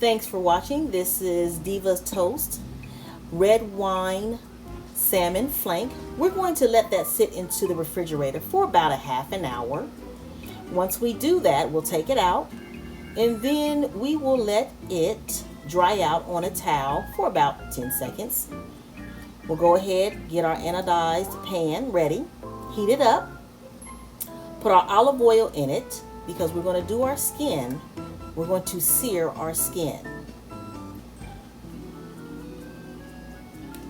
Thanks for watching. This is Diva's Toast red wine salmon flank. We're going to let that sit into the refrigerator for about a half an hour. Once we do that, we'll take it out and then we will let it dry out on a towel for about 10 seconds. We'll go ahead, get our anodized pan ready, heat it up, put our olive oil in it because we're going to do our skin. We're going to sear our skin.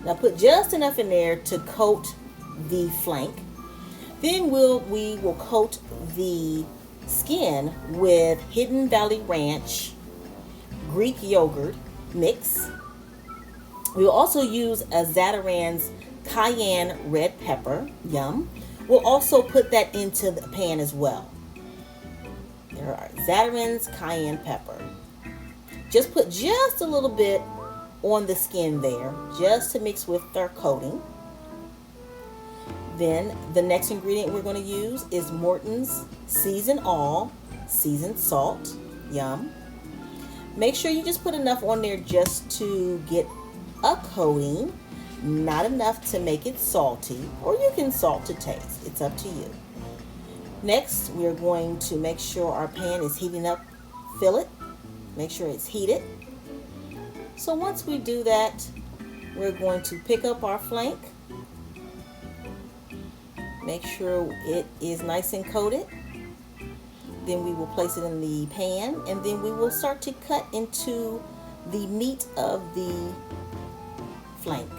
Now put just enough in there to coat the flank. Then we will coat the skin with Hidden Valley Ranch Greek yogurt mix. We will also use a Zatarain's Cayenne red pepper. Yum. We'll also put that into the pan as well. There are Zatarain's Cayenne Pepper. Just put just a little bit on the skin there, just to mix with our coating. Then the next ingredient we're going to use is Morton's Season All seasoned salt. Yum. Make sure you just put enough on there just to get a coating, not enough to make it salty, or you can salt to taste. It's up to you. Next, we're going to make sure our pan is heating up. Fill it. Make sure it's heated. So once we do that, we're going to pick up our flank. Make sure it is nice and coated. Then we will place it in the pan and then we will start to cut into the meat of the flank.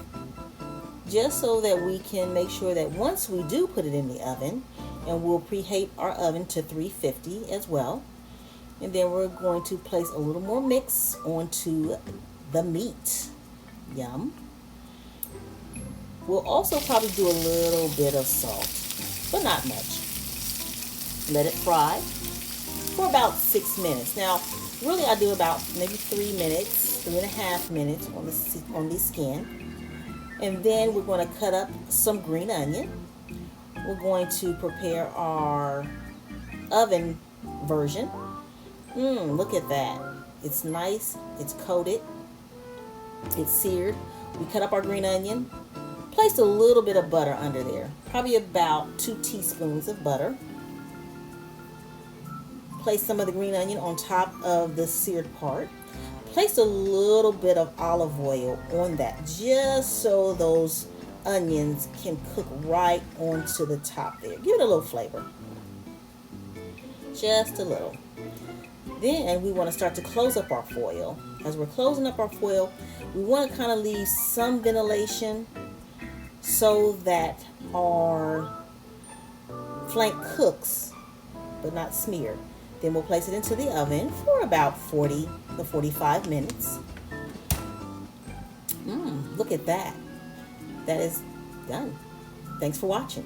Just so that we can make sure that once we do put it in the oven, and we'll preheat our oven to 350 as well. And then we're going to place a little more mix onto the meat. Yum. We'll also probably do a little bit of salt, but not much. Let it fry for about 6 minutes. Now, really I do about maybe 3 minutes, 3.5 minutes on the skin. And then we're going to cut up some green onion. We're going to prepare our oven version. Look at that. It's nice. It's coated. It's seared. We cut up our green onion. Placed a little bit of butter under there. Probably about 2 teaspoons of butter. Place some of the green onion on top of the seared part. Place a little bit of olive oil on that just so those onions can cook right onto the top there. Give it a little flavor. Just a little. Then we want to start to close up our foil. As we're closing up our foil, we want to kind of leave some ventilation so that our flank cooks but not smeared. Then we'll place it into the oven for about 40 to 45 minutes. Look at that. That is done. Thanks for watching.